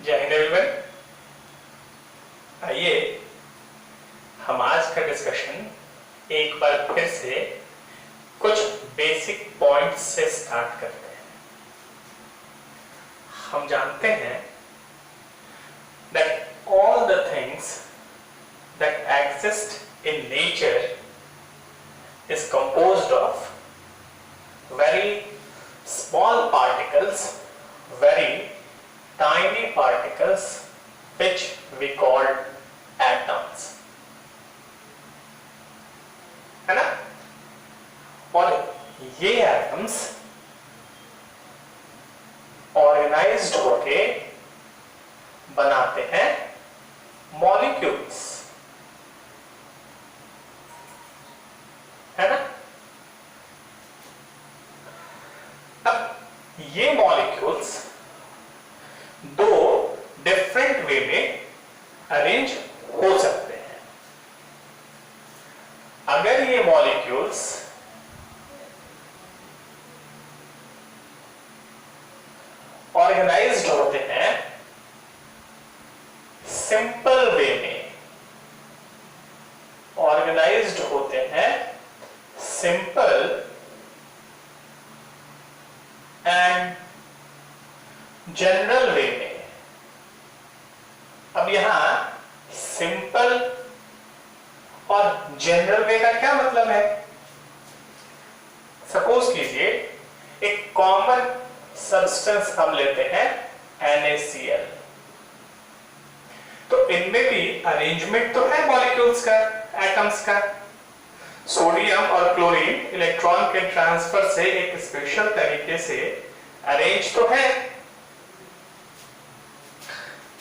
जय हिंद एवरीवन। आइए हम आज का डिस्कशन एक बार फिर से कुछ बेसिक पॉइंट्स से स्टार्ट करते हैं। हम जानते हैं that all the things that exist in nature is composed of very small particles, very tiny particles which we call atoms, है ना। और ये एटम्स ऑर्गेनाइज्ड होके बनाते हैं मॉलिक्यूल्स, है ना। अब ये मॉलिक्यूल्स दो डिफरेंट वे में अरेंज हो सकते हैं। अगर ये मॉलिक्यूल्स ऑर्गेनाइज्ड होते हैं सिंपल वे में, ऑर्गेनाइज्ड होते हैं सिंपल एंड जनरल वे में। अब यहां सिंपल और जनरल वे का क्या मतलब है? सपोज कीजिए एक कॉमन सब्सटेंस हम लेते हैं NaCl, तो इनमें भी अरेंजमेंट तो है मॉलिक्यूल्स का, एटम्स का। सोडियम और क्लोरीन इलेक्ट्रॉन के ट्रांसफर से एक स्पेशल तरीके से अरेंज तो है,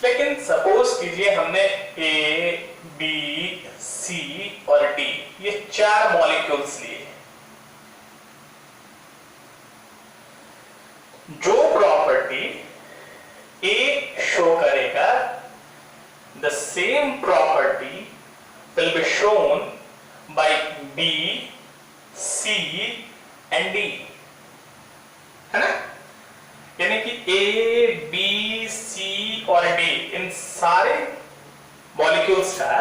लेकिन सपोज कीजिए हमने A, B, C और D ये चार मॉलिक्यूल्स लिए। जो प्रॉपर्टी A शो करेगा, the same property will be shown by B, C and D, है ना। यानी कि A, B, C और D इन सारे मॉलिक्यूल्स का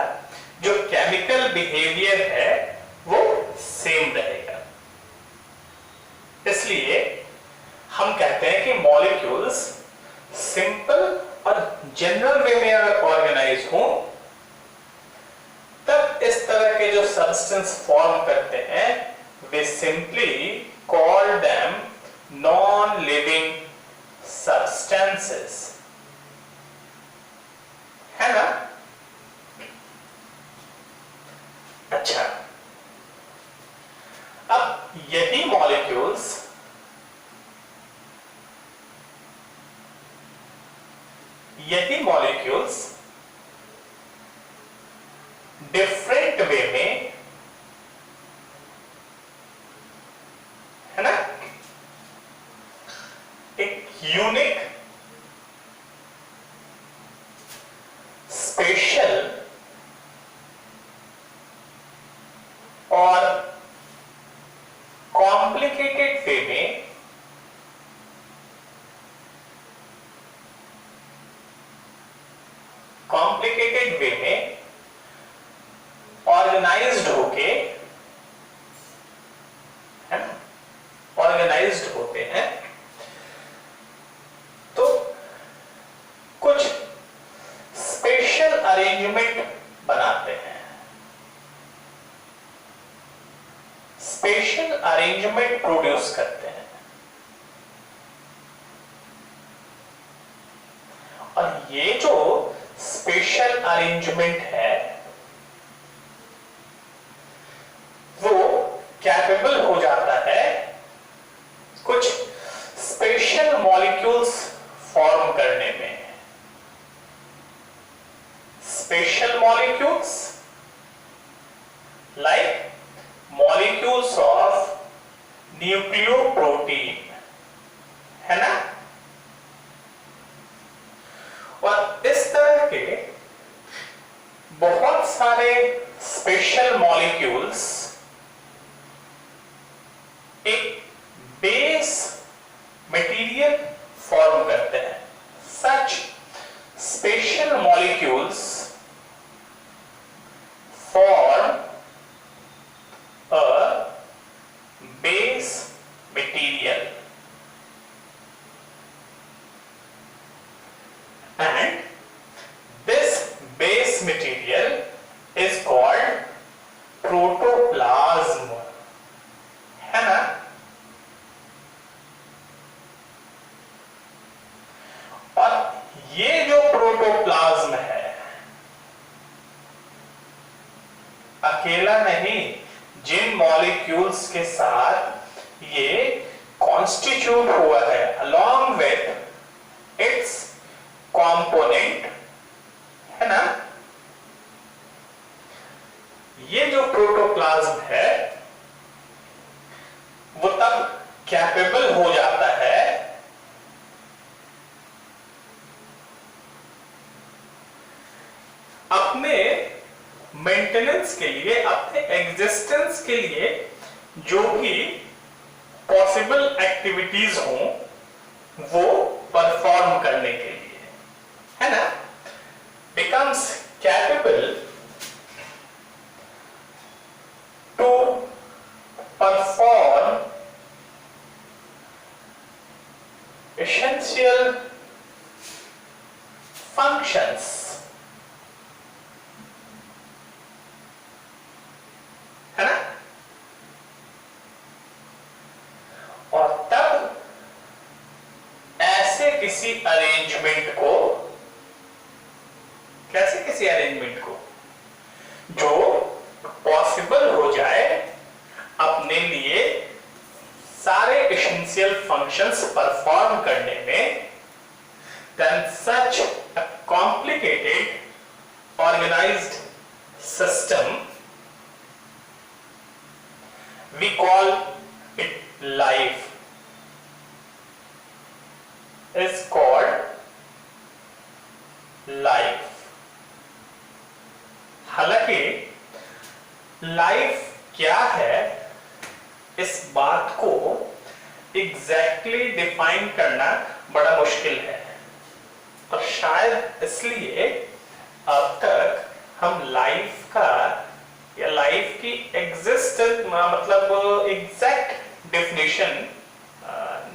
जो केमिकल बिहेवियर है वो सेम रहेगा। इसलिए हम कहते हैं कि मॉलिक्यूल्स सिंपल और जनरल वे में अगर ऑर्गेनाइज हो तब इस तरह के जो सब्सटेंस फॉर्म करते हैं they simply call them non living substances, है ना। अच्छा, अब यही मॉलिक्यूल्स डिफरेंट वे में, है ना, एक यूनिक स्पेशल और कॉम्प्लिकेटेड वे में ऑर्गेनाइज्ड होके, है ना, ऑर्गेनाइज्ड होते हैं। तो कुछ स्पेशल अरेंजमेंट बनाते हैं, स्पेशल अरेंजमेंट प्रोड्यूस करते हैं। और ये जो स्पेशल अरेंजमेंट है वो कैपेबल हो जाता है कुछ स्पेशल मॉलिक्यूल्स फॉर्म करने में। Special molecules like molecules of nucleoprotein, है ना। और इस तरह के बहुत सारे स्पेशल मॉलिक्यूल्स एक बेस मटेरियल फॉर्म करते हैं। सच special molecules form a base material and this base material is called protoplasm, है ना। और ये जो प्रोटोप्लाज्म है अकेला नहीं, जिन मॉलिक्यूल्स के साथ ये कॉन्स्टिट्यूट हुआ है अलोंग विथ इट्स कंपोनेंट, है ना, ये जो प्रोटोप्लाज्म है वो तब कैपेबल हो जाता है अपने मेंटेनेंस के लिए, अपने एग्जिस्टेंस के लिए जो भी पॉसिबल एक्टिविटीज हो वो परफॉर्म करने के लिए, है ना, becomes capable to perform essential functions, है ना। और तब ऐसे किसी अरेंजमेंट को, कैसे किसी अरेंजमेंट को जो पॉसिबल हो जाए अपने लिए सारे एसेंशियल फंक्शंस परफॉर्म करने में, then such a complicated organized system we call it life, is called life। हालांकि लाइफ क्या है इस बात को एग्जैक्टली डिफाइन करना बड़ा मुश्किल है, और शायद इसलिए अब तक हम लाइफ का या लाइफ की एग्जिस्टेंस मतलब एग्जैक्ट डेफिनेशन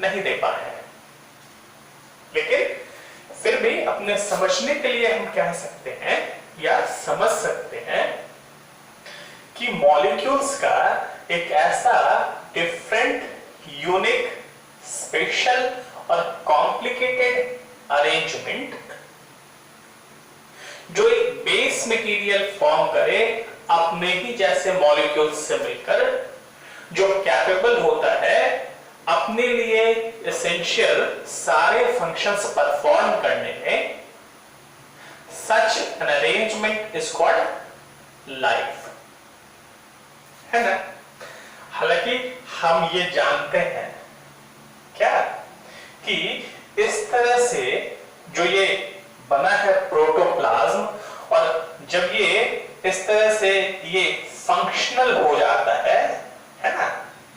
नहीं दे पाए हैं। लेकिन फिर भी अपने समझने के लिए हम कह सकते हैं या समझ सकते हैं कि मॉलिक्यूल्स का एक ऐसा डिफरेंट, यूनिक, स्पेशल और कॉम्प्लिकेटेड अरेंजमेंट जो एक बेस मटेरियल फॉर्म करे अपने ही जैसे मॉलिक्यूल्स से मिलकर, जो कैपेबल होता है अपने लिए एसेंशियल सारे फंक्शंस परफॉर्म करने में, such an arrangement is called life, है ना। हालांकि हम ये जानते हैं क्या कि इस तरह से जो ये बना है प्रोटोप्लाज्म, और जब ये इस तरह से ये फंक्शनल हो जाता है ना,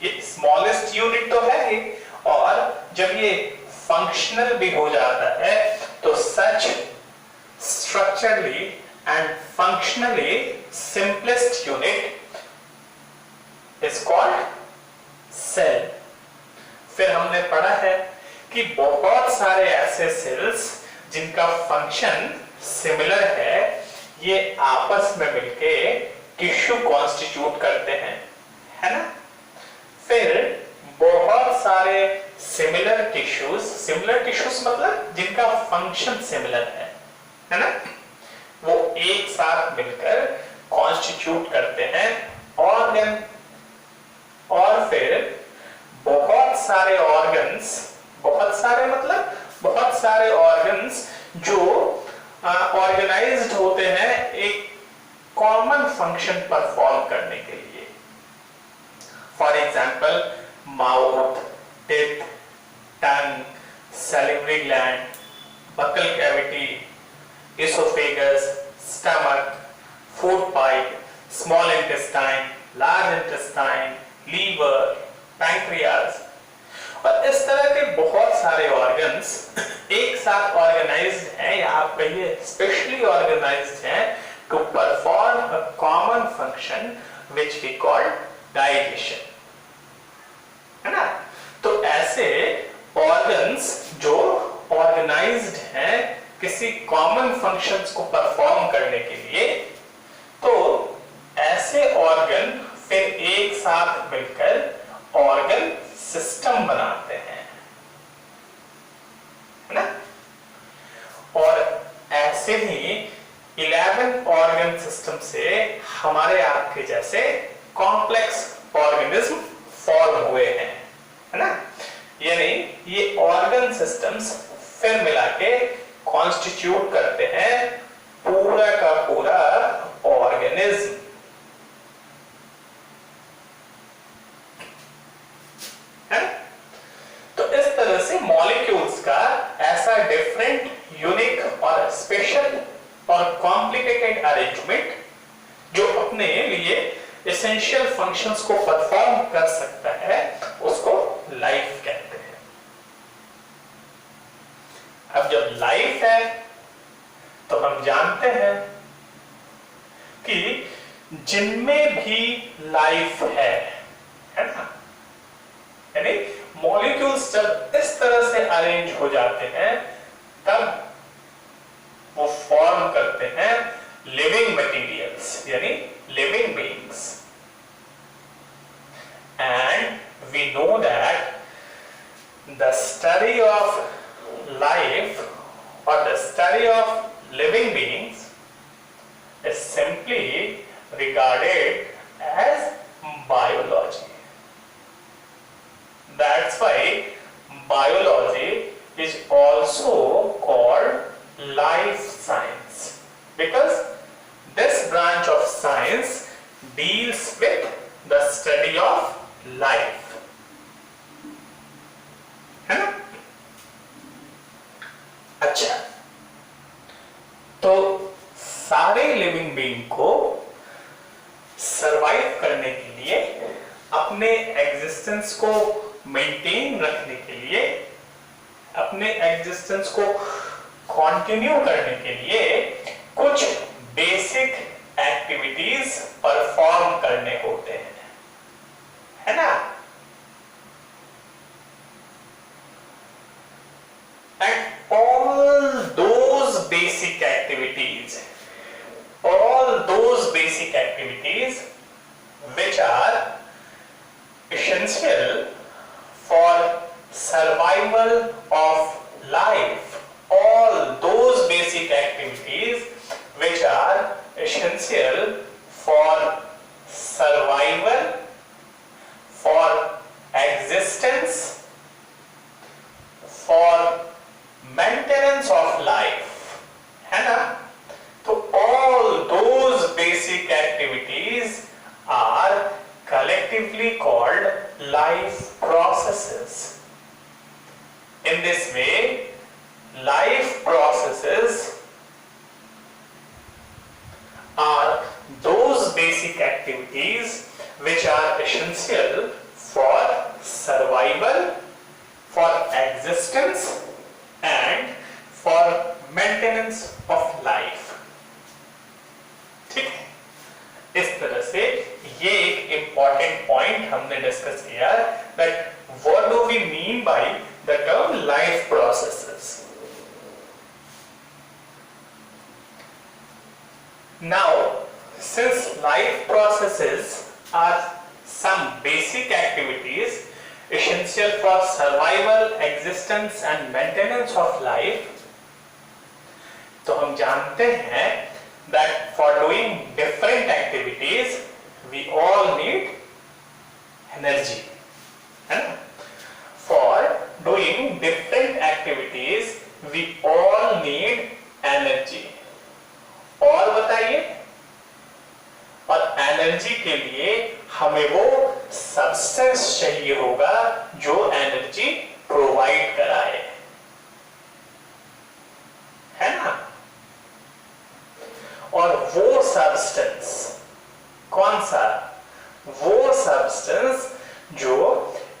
ये स्मॉलेस्ट यूनिट तो है ही, और जब ये फंक्शनल भी हो जाता है तो such structurally and functionally simplest unit is called cell। फिर हमने पढ़ा है कि बहुत सारे ऐसे सेल्स जिनका फंक्शन सिमिलर है, ये आपस में मिलके टिश्यू कॉन्स्टिट्यूट करते हैं, है ना। फिर बहुत सारे सिमिलर टिश्यूज मतलब जिनका फंक्शन सिमिलर है ना, वो एक साथ मिलकर कॉन्स्टिट्यूट करते हैं ऑर्गन। और फिर बहुत सारे ऑर्गन्स, बहुत सारे मतलब बहुत सारे ऑर्गन्स जो ऑर्गेनाइज्ड होते हैं एक कॉमन फंक्शन परफॉर्म करने के लिए। For example mouth, tip, tongue, salivary gland, buccal cavity, esophagus, stomach, food pipe, small intestine, large intestine, liver, pancreas, और इस तरह के बहुत सारे ऑर्गन्स एक साथ ऑर्गेनाइज्ड हैं या आप कहिए स्पेशली ऑर्गेनाइज्ड हैं to perform a common function which we call digestion, है ना। तो ऐसे ऑर्गन्स जो ऑर्गेनाइज्ड हैं किसी कॉमन फंक्शंस को परफॉर्म करने के लिए, तो ऐसे ऑर्गन फिर एक साथ मिलकर ऑर्गन सिस्टम बनाते हैं, है ना। और ऐसे ही 11 ऑर्गन सिस्टम से हमारे आपके जैसे कॉम्प्लेक्स ऑर्गेनिज्म फॉर्म हुए हैं, है ना। यानी ये ऑर्गन सिस्टम्स फिर मिला के कॉन्स्टिट्यूट करते हैं पूरा का पूरा ऑर्गेनिज्म, है। तो इस तरह से मॉलिक्यूल्स का ऐसा डिफरेंट, यूनिक और स्पेशल और कॉम्प्लिकेटेड अरेंजमेंट जो अपने लिए एसेंशियल फंक्शंस को परफॉर्म कर सकता है, उसको लाइफ कहते हैं। अब जब लाइफ है तो हम जानते हैं कि जिनमें भी लाइफ है ना, यानी मॉलिक्यूल्स जब इस तरह से अरेंज हो जाते हैं तब वो फॉर्म करते हैं लिविंग मटेरियल्स, यानी living beings. And we know that the study of life और the study of living beings is simply regarded as biology. That's why biology is also called life science, because this branch of science deals with the study of life, है ना। अच्छा, तो सारे living being को survive करने के लिए, अपने एग्जिस्टेंस को मेंटेन रखने के लिए, अपने एग्जिस्टेंस को कंटिन्यू करने के लिए कुछ बेसिक एक्टिविटीज परफॉर्म करने होते हैं, है ना। And all those basic activities which are essential for survival of life, all those basic activities which are essential for survival, for existence, for maintenance of life, है ना। तो all those basic activities are collectively called life processes. In this way, life processes are those basic activities which are essential for survival, for existence and for maintenance of life. ठीक है, इस तरह से ये एक इंपॉर्टेंट पॉइंट हमने discuss किया, that what do we mean by the term life processes. Now since life processes are some basic activities essential for survival, existence and maintenance of life, तो हम जानते हैं that for doing different activities we all need energy, है ना। For doing different activities we all need energy। और बताइए, और energy के लिए हमें वो सब्सटेंस चाहिए होगा जो एनर्जी प्रोवाइड कराए, है ना। और वो सब्सटेंस कौन सा? वो सब्सटेंस जो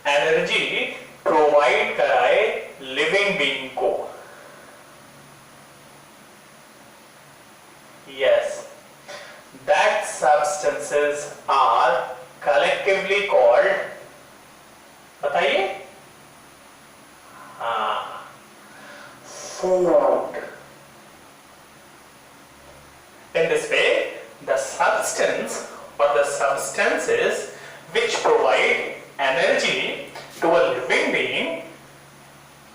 एनर्जी प्रोवाइड कराए लिविंग बीइंग को। Yes, that substances are collectively called, बताइए, हाँ, food. In this way, the substance or the substances which provide energy to a living being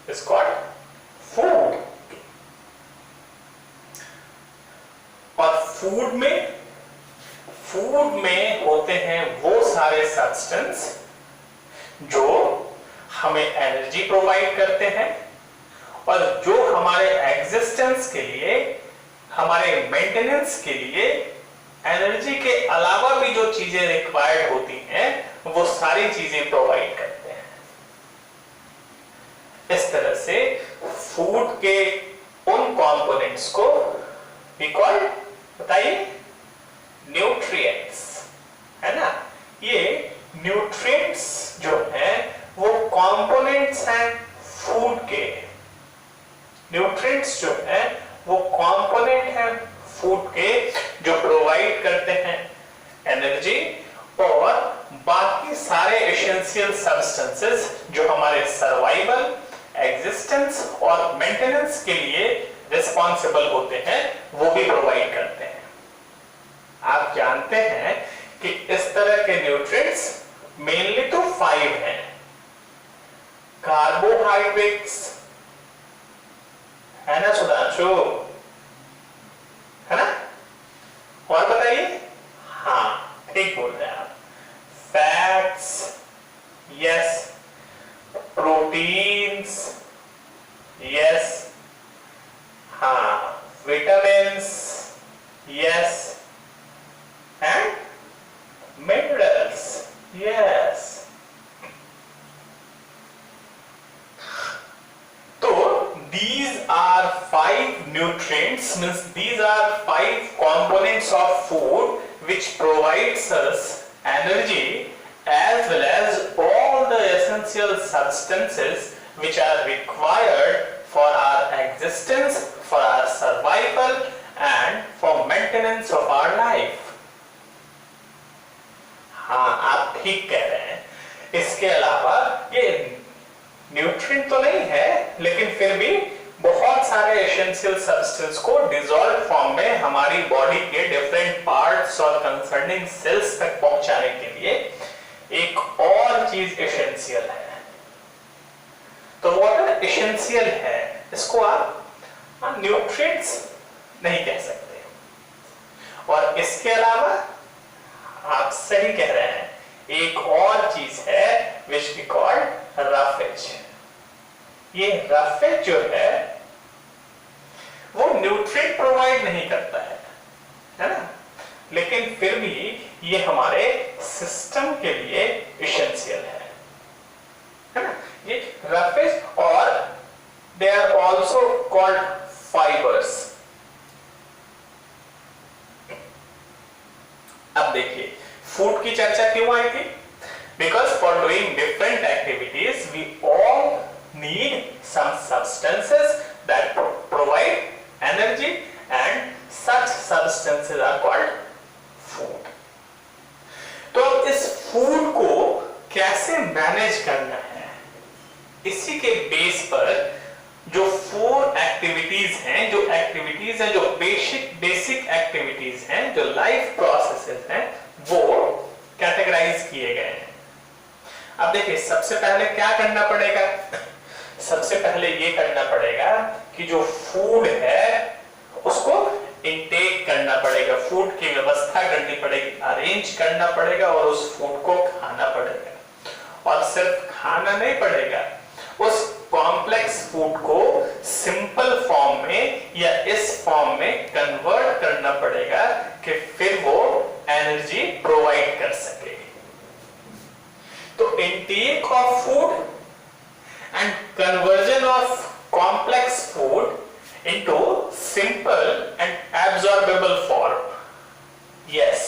is called food. और food में होते हैं वो सारे सब्सटेंस जो हमें एनर्जी प्रोवाइड करते हैं और जो हमारे एग्जिस्टेंस के लिए, हमारे मेंटेनेंस के लिए एनर्जी के अलावा भी जो चीजें रिक्वायर्ड होती हैं वो सारी चीजें प्रोवाइड करते हैं। इस तरह से फूड के उन कंपोनेंट्स को वी कॉल, बताइए, न्यूट्रिएंट्स, है ना। ये न्यूट्रिएंट्स जो है वो कंपोनेंट्स हैं फूड के। न्यूट्रिएंट्स जो है वो कंपोनेंट हैं फूड के जो प्रोवाइड करते हैं एनर्जी और बाकी सारे एसेंशियल सब्सटेंसेस जो हमारे सर्वाइवल, एग्जिस्टेंस और मेंटेनेंस के लिए रिस्पॉन्सिबल होते हैं वो भी प्रोवाइड करते हैं। आप जानते हैं कि इस तरह के न्यूट्रिएंट्स मेनली तो 5 हैं। कार्बोहाइड्रेट्स, है ना सुधांशु, है ना, और बताइए, हाँ ठीक बोल रहे हैं आप। फैट्स, यस, प्रोटीन्स, यस, हाँ, vitamins, yes, and minerals, yes. तो these are 5 nutrients, means these are 5 components of food which provides us energy as well as all the essential substances which are required for our existence, for our survival and for maintenance of our life. हाँ, आप ठीक कह रहे हैं। इसके अलावा ये nutrient तो नहीं है लेकिन फिर भी बहुत सारे एसेंशियल सब्सटेंस को डिसॉल्व फॉर्म में हमारी बॉडी के डिफरेंट पार्ट्स और कंसर्निंग सेल्स तक पहुंचाने के लिए एक और चीज एसेंशियल है। तो व्हाट एसेंशियल है, इसको आप न्यूट्रिएंट्स नहीं कह सकते। और इसके अलावा आप सही कह रहे हैं, एक और चीज है विच वी कॉल रफेज। ये रफेज जो है वो न्यूट्रिएंट प्रोवाइड नहीं करता है ना, लेकिन फिर भी ये हमारे सिस्टम के लिए एसेंशियल है ना। ये रफेज, और they are also called fibres. अब देखिए फूड की चर्चा क्यों आई थी, because for doing different activities we all need some substances that provide energy and such substances are called food. तो इस फूड को कैसे मैनेज करना है, इसी के बेस पर जो 4 एक्टिविटीज हैं, जो बेसिक एक्टिविटीज हैं, जो लाइफ प्रोसेसेस हैं, वो कैटेगराइज किए गए हैं। अब देखिए सबसे पहले क्या करना पड़ेगा, सबसे पहले ये करना पड़ेगा कि जो फूड है उसको इनटेक करना पड़ेगा, फूड की व्यवस्था करनी पड़ेगी, अरेंज करना पड़ेगा और उस फूड को खाना पड़ेगा। और सिर्फ खाना नहीं पड़ेगा, उस कॉम्प्लेक्स फूड को सिंपल फॉर्म में या इस फॉर्म में कन्वर्ट करना पड़ेगा कि फिर वो एनर्जी प्रोवाइड कर सके। तो intake of food and conversion of complex food into simple and absorbable form. Yes,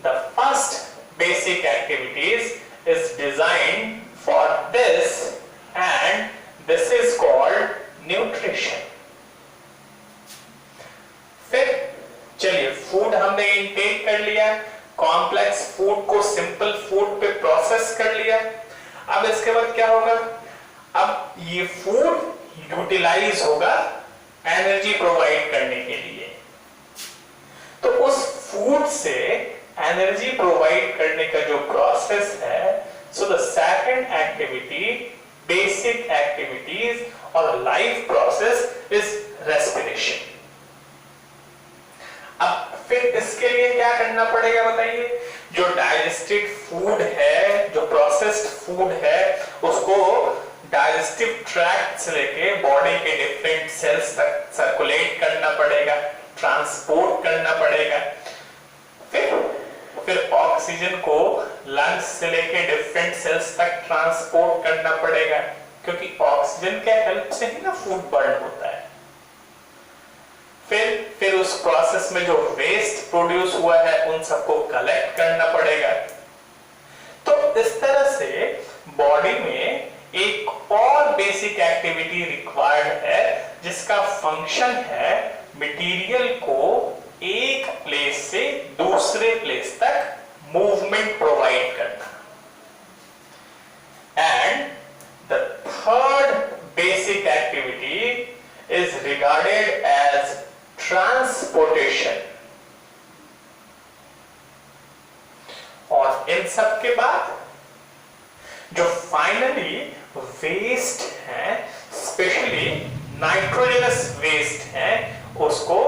the first basic activities is designed for this this is called nutrition. फिर चलिए फूड हमने इंटेक कर लिया, कॉम्प्लेक्स फूड को simple food पे process कर लिया। अब इसके बाद क्या होगा, अब ये फूड यूटिलाइज होगा एनर्जी प्रोवाइड करने के लिए। तो उस फूड से एनर्जी प्रोवाइड करने का जो प्रोसेस है, so the second activity, basic activities और लाइफ प्रोसेस इज रेस्पिरेशन। अब फिर इसके लिए क्या करना पड़ेगा बताइए, जो डाइजेस्टेड फूड है, जो प्रोसेस्ड फूड है, उसको डाइजेस्टिव ट्रैक्ट से लेके बॉडी के डिफरेंट सेल्स तक सर्कुलेट करना पड़ेगा, ट्रांसपोर्ट करना पड़ेगा। फिर ऑक्सीजन को लंग्स से लेके डिफरेंट सेल्स तक ट्रांसपोर्ट करना पड़ेगा, क्योंकि ऑक्सीजन के हेल्प से ही ना फूड बर्न होता है। फिर उस प्रोसेस में जो वेस्ट प्रोड्यूस हुआ है उन सबको कलेक्ट करना पड़ेगा। तो इस तरह से बॉडी में एक और बेसिक एक्टिविटी रिक्वायर्ड है, जिसका फंक्शन है मटेरियल को एक प्लेस से दूसरे प्लेस तक मूवमेंट प्रोवाइड करना। And the third basic activity is regarded as transportation। और इन सब के बाद जो फाइनली वेस्ट है, स्पेशली नाइट्रोजनस वेस्ट है, उसको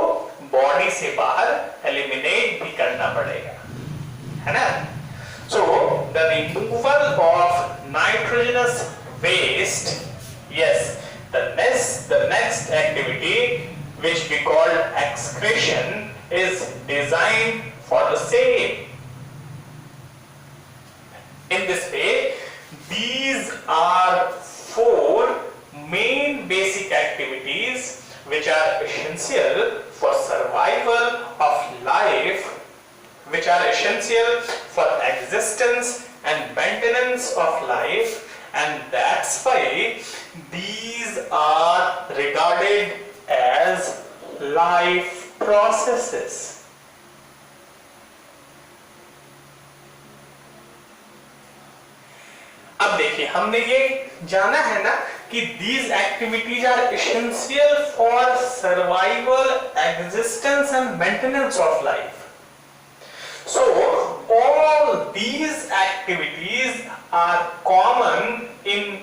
बॉडी से बाहर एलिमिनेट भी करना पड़ेगा, है ना। So the removal of nitrogenous waste, yes, the next activity which we call excretion is designed for the same. In this way, these are four main basic activities which are essential for survival of life, which are essential for existence and maintenance of life, and that's why these are regarded as life processes. अब देखिए, हमने ये जाना है ना कि these activities are essential for survival, existence and maintenance of life. So all these activities are common in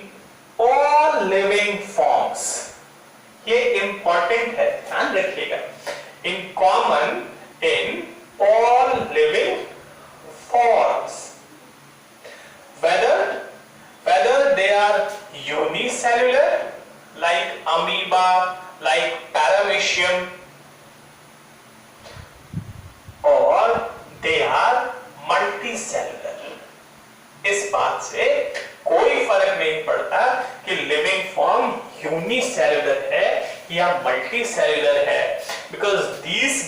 all living forms. ये important है, ध्यान रखिएगा। In common in all living forms, whether they are unicellular like amoeba, like paramecium, or they are multicellular। इस बात से कोई फर्क नहीं पड़ता कि लिविंग फॉर्म यूनिसेल्युलर है या मल्टीसेल्युलर है, because these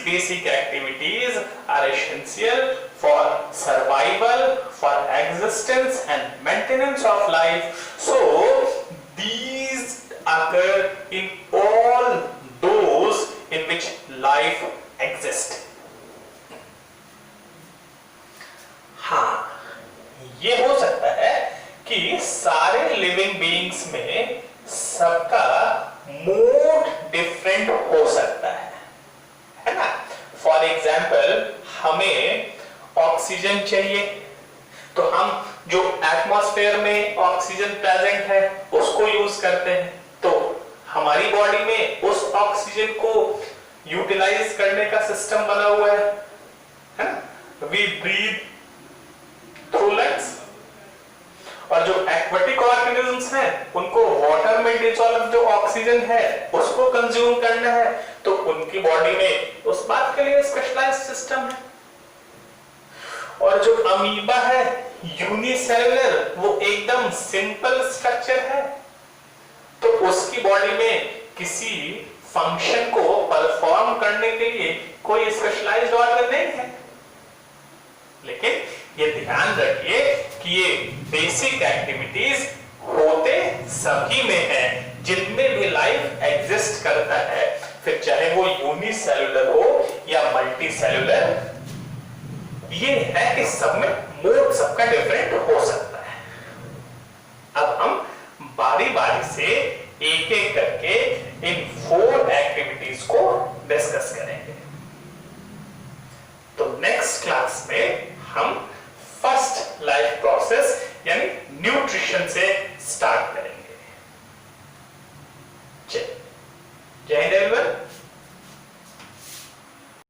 basic activities are essential for survival, for existence and maintenance of life. So these occur in all those in which life exists. हाँ, ये हो सकता है कि सारे लिविंग बीइंग्स में सबका मूड डिफरेंट हो सकता है ना। फॉर एग्जाम्पल, हमें ऑक्सीजन चाहिए, तो हम जो एटमॉस्फेयर में ऑक्सीजन प्रेजेंट है उसको यूज करते हैं। तो हमारी बॉडी में उस ऑक्सीजन को यूटिलाइज करने का सिस्टम बना हुआ है ना। वी ब्रीथ थ्रू लंग्स, और जो एक्वेटिक ऑर्गेनिजम्स हैं उनको वाटर में डिसॉल्व जो ऑक्सीजन है उसको कंज्यूम करना है, तो उनकी बॉडी में उस बात के लिए स्पेशलाइज्ड सिस्टम है। और जो अमीबा है यूनिसेल्युलर, वो एकदम सिंपल स्ट्रक्चर है, तो उसकी बॉडी में किसी फंक्शन को परफॉर्म करने के लिए कोई स्पेशलाइज्ड ऑर्गन नहीं है। लेकिन ये ध्यान रखिए कि ये बेसिक एक्टिविटीज होते सभी में है, जिनमें भी लाइफ एग्जिस्ट करता है, फिर चाहे वो यूनिसेल्युलर हो या मल्टी सेल्युलर, ये है कि सब में मोड सबका डिफरेंट हो सकता है। अब हम बारी बारी से एक एक करके इन 4 एक्टिविटीज को डिस्कस करेंगे। तो नेक्स्ट क्लास में हम फर्स्ट लाइफ प्रोसेस यानी न्यूट्रिशन से स्टार्ट करेंगे।